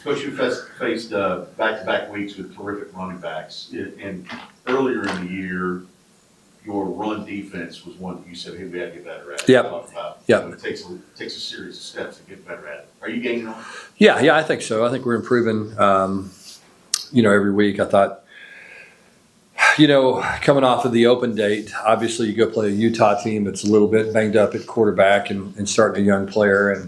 Coach, you faced back-to-back weeks with terrific running backs. And earlier in the year, your run defense was one that you said, hey, we got to get better at. Yep. It takes a series of steps to get better at it. Are you gaining on it? Yeah, I think so. I think we're improving, every week. I thought, coming off of the open date, obviously you go play a Utah team that's a little bit banged up at quarterback and starting a young player,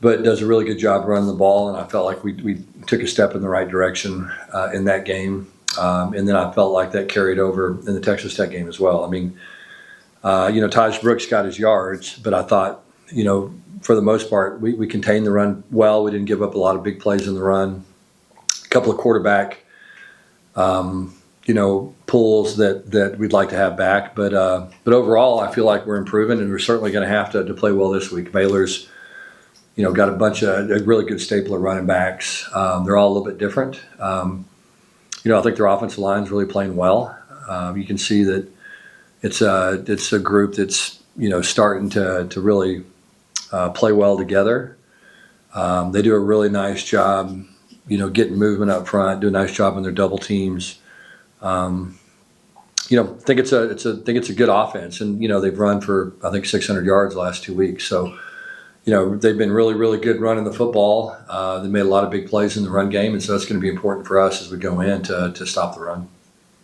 but does a really good job running the ball. And I felt like we took a step in the right direction in that game. And then I felt like that carried over in the Texas Tech game as well. I mean, Taj Brooks got his yards, but I thought, for the most part, we contained the run well. We didn't give up a lot of big plays in the run. A couple of quarterback, pulls that we'd like to have back. But overall, I feel like we're improving, and we're certainly going to have to play well this week. Baylor's, got a bunch of a really good staple of running backs. They're all a little bit different. I think their offensive line is really playing well. You can see that it's a group that's starting to really play well together. They do a really nice job, getting movement up front. Do a nice job on their double teams. Think it's a good offense, and they've run for I think 600 yards the last 2 weeks. So they've been really, really good running the football. They made a lot of big plays in the run game, and so that's going to be important for us as we go in to stop the run.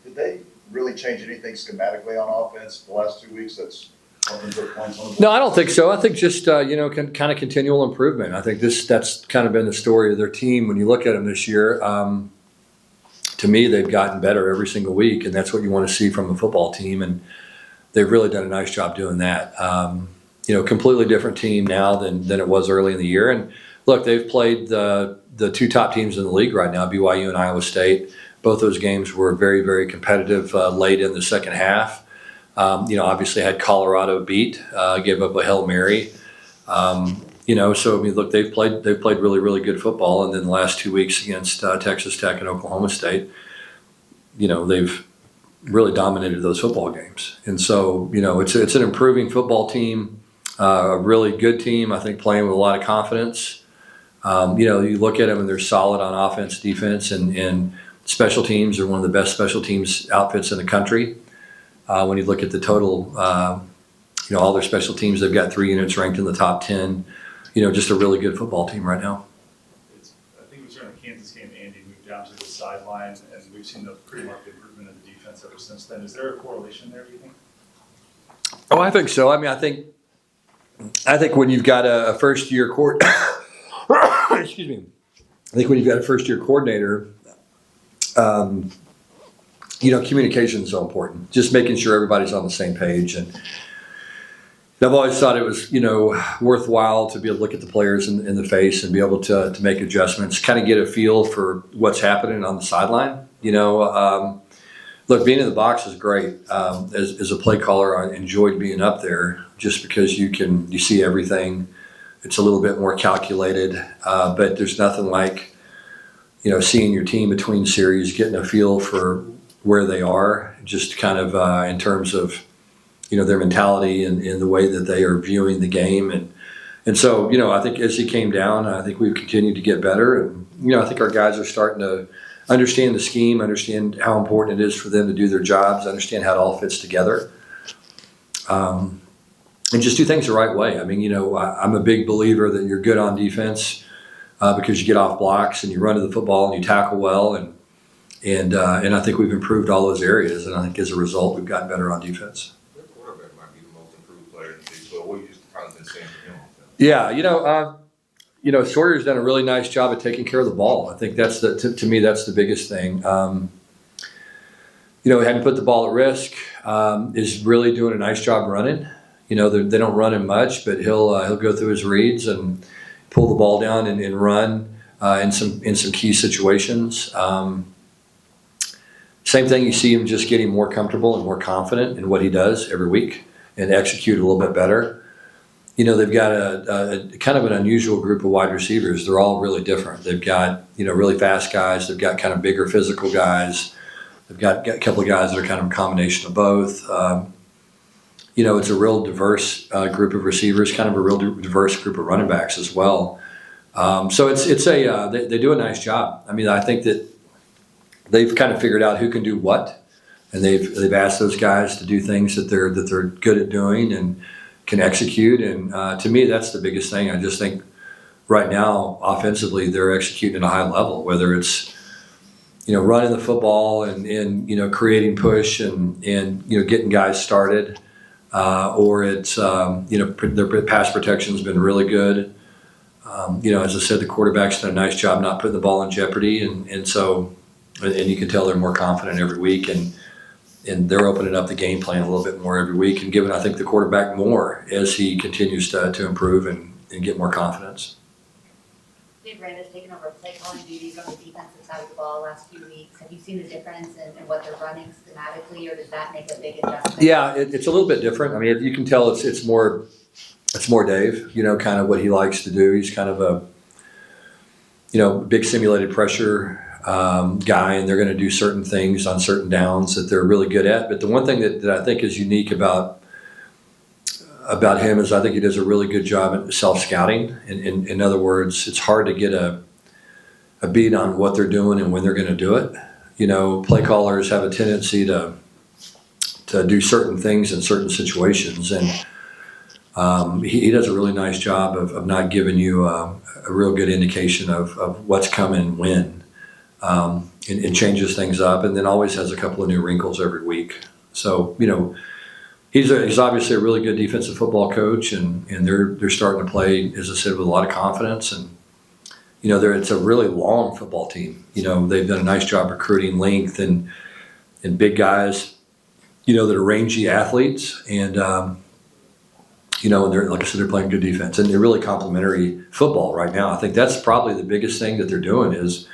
Did they really change anything schematically on offense the last 2 weeks? That's helping put points on the board? No, I don't think so. I think just kind of continual improvement. I think that's kind of been the story of their team. When you look at them this year, to me, they've gotten better every single week, and that's what you want to see from a football team, and they've really done a nice job doing that. Completely different team now than it was early in the year. And look, they've played the two top teams in the league right now, BYU and Iowa State. Both those games were very, very competitive late in the second half. Obviously had Colorado beat, gave up a Hail Mary. Look, they've played really, really good football. And then the last 2 weeks against Texas Tech and Oklahoma State, they've really dominated those football games. And so, it's an improving football team. A really good team, I think, playing with a lot of confidence. You look at them and they're solid on offense, defense, and special teams are one of the best special teams outfits in the country. When you look at the total, all their special teams, they've got 3 units ranked in the top 10. Just a really good football team right now. I think it was during the Kansas game, Andy moved down to the sideline, and we've seen a pretty marked improvement in the defense ever since then. Is there a correlation there, do you think? Oh, I think so. I mean, I think when you've got a first-year excuse me. I think when you've got a first-year coordinator, communication is so important. Just making sure everybody's on the same page. And I've always thought it was, worthwhile to be able to look at the players in the face and be able to make adjustments, kind of get a feel for what's happening on the sideline. Look, being in the box is great. As a play caller, I enjoyed being up there just because you see everything. It's a little bit more calculated, but there's nothing like, seeing your team between series, getting a feel for where they are, just kind of in terms of, their mentality and the way that they are viewing the game. And so, I think as he came down, I think we've continued to get better. And, I think our guys are starting to understand the scheme, understand how important it is for them to do their jobs, understand how it all fits together, and just do things the right way. I mean, I'm a big believer that you're good on defense because you get off blocks and you run to the football and you tackle well, and I think we've improved all those areas, and I think as a result we've gotten better on defense. Their quarterback might be the most improved player in the league, but what you just kind of been saying for him? Yeah, Sawyer's done a really nice job of taking care of the ball. I think that's to me that's the biggest thing. He hadn't put the ball at risk. Is really doing a nice job running. They don't run him much, but he'll go through his reads and pull the ball down and run in some key situations. Same thing, you see him just getting more comfortable and more confident in what he does every week and execute a little bit better. They've got a kind of an unusual group of wide receivers. They're all really different. They've got, really fast guys. They've got kind of bigger physical guys. They've got a couple of guys that are kind of a combination of both. It's a real diverse group of receivers, kind of a real diverse group of running backs as well. So they do a nice job. I mean, I think that they've kind of figured out who can do what, and they've asked those guys to do things that they're good at doing and can execute. And to me, that's the biggest thing. I just think right now, offensively, they're executing at a high level, whether it's running the football and creating push and getting guys started, or it's their pass protection's been really good. As I said, the quarterback's done a nice job not putting the ball in jeopardy, and so you can tell they're more confident every week, and they're opening up the game plan a little bit more every week and giving, I think, the quarterback more as he continues to improve and get more confidence. Dave Randa's taken over play calling duties on the defensive side of the ball last few weeks. Have you seen the difference in what they're running schematically, or does that make a big adjustment? Yeah, it's a little bit different. I mean, you can tell it's more Dave. Kind of what he likes to do. He's kind of a big simulated pressure guy, and they're going to do certain things on certain downs that they're really good at. But the one thing that I think is unique about him is I think he does a really good job at self-scouting. In other words, it's hard to get a beat on what they're doing and when they're going to do it. Play callers have a tendency to do certain things in certain situations, and he does a really nice job of not giving you a real good indication of what's coming when, and changes things up, and then always has a couple of new wrinkles every week. So, he's obviously a really good defensive football coach, and they're starting to play, as I said, with a lot of confidence. And it's a really long football team. They've done a nice job recruiting length and big guys, that are rangy athletes, and and they're, like I said, they're playing good defense, and they're really complimentary football right now. I think that's probably the biggest thing that they're doing is,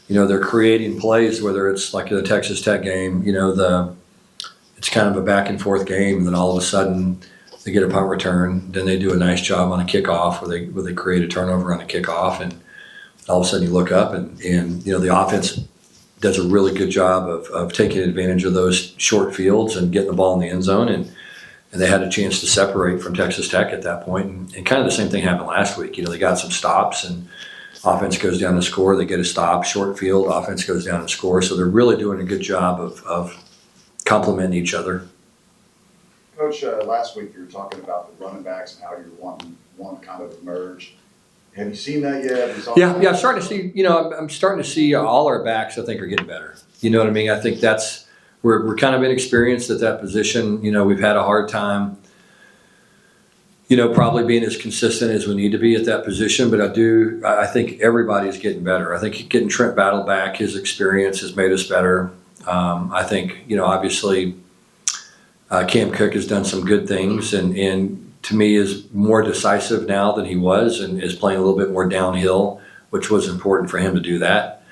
they're creating plays, whether it's like the Texas Tech game, it's kind of a back and forth game, and then all of a sudden they get a punt return, then they do a nice job on a kickoff where they create a turnover on a kickoff, and all of a sudden you look up and the offense does a really good job of taking advantage of those short fields and getting the ball in the end zone, and they had a chance to separate from Texas Tech at that point, and kind of the same thing happened last week. They got some stops, and offense goes down to score, they get a stop, short field, offense goes down to score, so they're really doing a good job of complementing each other. Coach, last week you were talking about the running backs and how you're wanting one kind of emerge. Have you seen that yet? Yeah, I'm starting to see. I'm starting to see all our backs. I think are getting better. You know what I mean? I think that's we're kind of inexperienced at that position. We've had a hard time. Probably being as consistent as we need to be at that position. But I think everybody's getting better. I think getting Trent Battle back, his experience has made us better. I think obviously Cam Cook has done some good things, and to me is more decisive now than he was, and is playing a little bit more downhill, which was important for him to do that.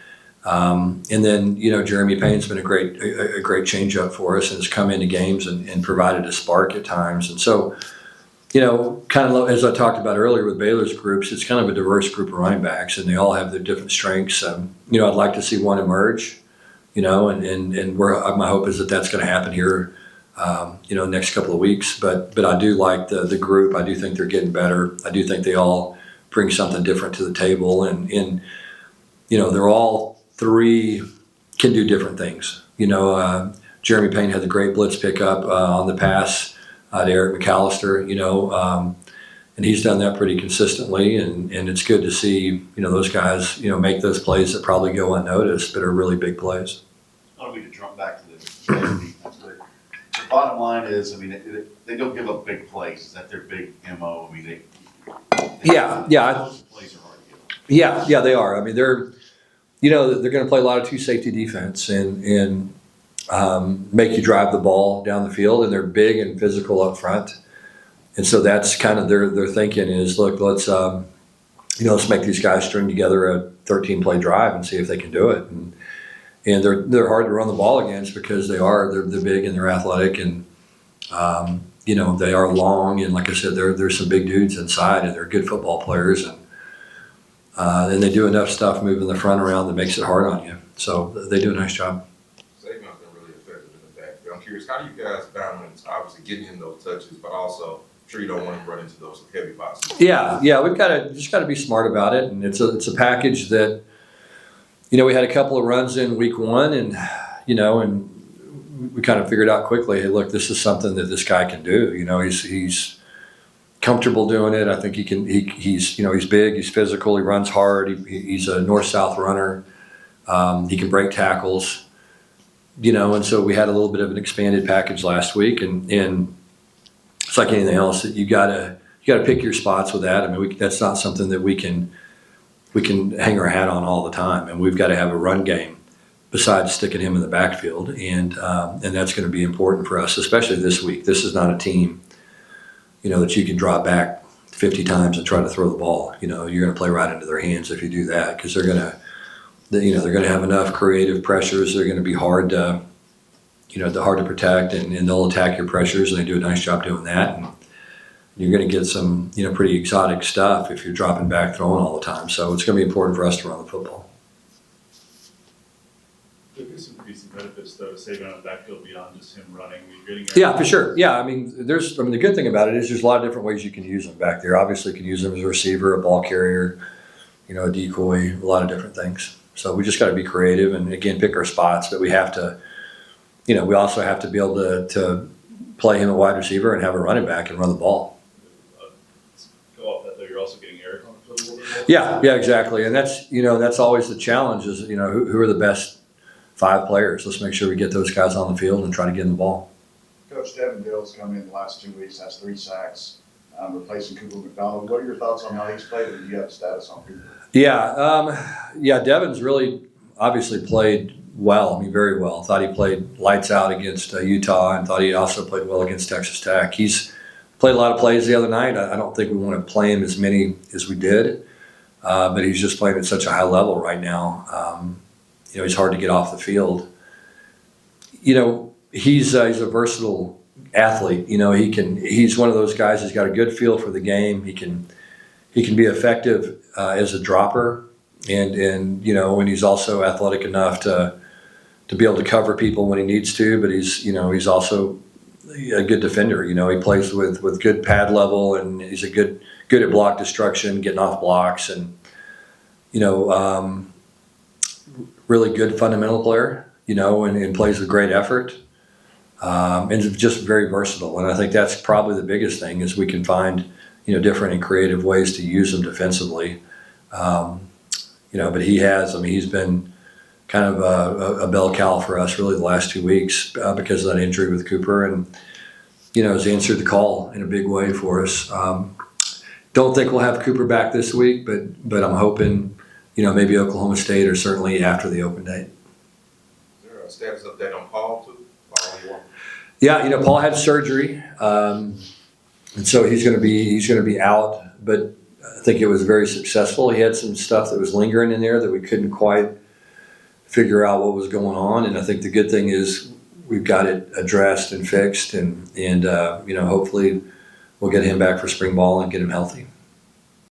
And then Jeremy Payne's been a great change up for us, and has come into games and provided a spark at times. And so kind of as I talked about earlier with Baylor's groups, it's kind of a diverse group of running backs, and they all have their different strengths. I'd like to see one emerge. And my hope is that that's going to happen here, next couple of weeks. But I do like the group. I do think they're getting better. I do think they all bring something different to the table, and they're all three can do different things. Jeremy Payne had the great blitz pickup on the pass to Eric McAllister. And he's done that pretty consistently, and it's good to see those guys make those plays that probably go unnoticed but are really big plays. I don't mean to jump back to the defense, but the bottom line is, they don't give up big plays. Is that their big MO? Yeah. Those plays are hard to give up. Yeah, they are. They're they're going to play a lot of two safety defense and make you drive the ball down the field, and they're big and physical up front. And so that's kind of their thinking is, look, let's make these guys string together a 13-play drive and see if they can do it. And they're hard to run the ball against because they're big and they're athletic, and they are long, and like I said, there's some big dudes inside, and they're good football players, and they do enough stuff moving the front around that makes it hard on you. So they do a nice job. Savion's been really effective in the backfield. I'm curious, how do you guys balance obviously getting in those touches, but also sure you don't want to run into those heavy boxes. Yeah, we've just got to be smart about it, and it's a package that, we had a couple of runs in week one, and and we kind of figured out quickly, hey, look, this is something that this guy can do. He's comfortable doing it. I think he can. He's big, he's physical, he runs hard. He's a north-south runner. He can break tackles. And so we had a little bit of an expanded package last week, and it's like anything else that you gotta pick your spots with that. I mean, that's not something that we can hang our hat on all the time, and we've got to have a run game besides sticking him in the backfield, and that's going to be important for us, especially this week. This is not a team, that you can drop back 50 times and try to throw the ball. You're going to play right into their hands if you do that, because they're going to have enough creative pressures. They're going to be hard to protect, and they'll attack your pressures, and they do a nice job doing that. And you're going to get some, pretty exotic stuff if you're dropping back, throwing all the time. So it's going to be important for us to run the football. There could be some benefits though to saving on the backfield beyond just him running. Yeah, for sure. Yeah, the good thing about it is there's a lot of different ways you can use him back there. Obviously, you can use him as a receiver, a ball carrier, a decoy, a lot of different things. So we just got to be creative and, again, pick our spots. But we have to, we also have to be able to play him a wide receiver and have a running back and run the ball. Go off that though, you're also getting Eric on the field a little bit more. Yeah, exactly. And that's always the challenge is, who are the best 5 players? Let's make sure we get those guys on the field and try to get them the ball. Coach Devin Dill's come in the last 2 weeks, has 3 sacks, replacing Cooper McDonald. What are your thoughts on how he's played, and do you have status on Cooper? Yeah, Devin's really obviously played well. Very well. Thought he played lights out against Utah, and thought he also played well against Texas Tech. He's played a lot of plays the other night. I don't think we want to play him as many as we did, but he's just playing at such a high level right now. He's hard to get off the field. He's a versatile athlete. He's one of those guys who's got a good feel for the game. He can be effective as a dropper, and he's also athletic enough to be able to cover people when he needs to. But he's also a good defender. He plays with good pad level, and he's good at block destruction, getting off blocks, and really good fundamental player. And plays with great effort. And just very versatile. And I think that's probably the biggest thing is we can find, different and creative ways to use them defensively. But he's been kind of a bell cow for us really the last 2 weeks because of that injury with Cooper, and, has answered the call in a big way for us. Don't think we'll have Cooper back this week, but I'm hoping, maybe Oklahoma State or certainly after the open date. Is there a status update on Paul too? Yeah, Paul had surgery, and so he's going to be out. But I think it was very successful. He had some stuff that was lingering in there that we couldn't quite figure out what was going on. And I think the good thing is we've got it addressed and fixed, and hopefully we'll get him back for spring ball and get him healthy.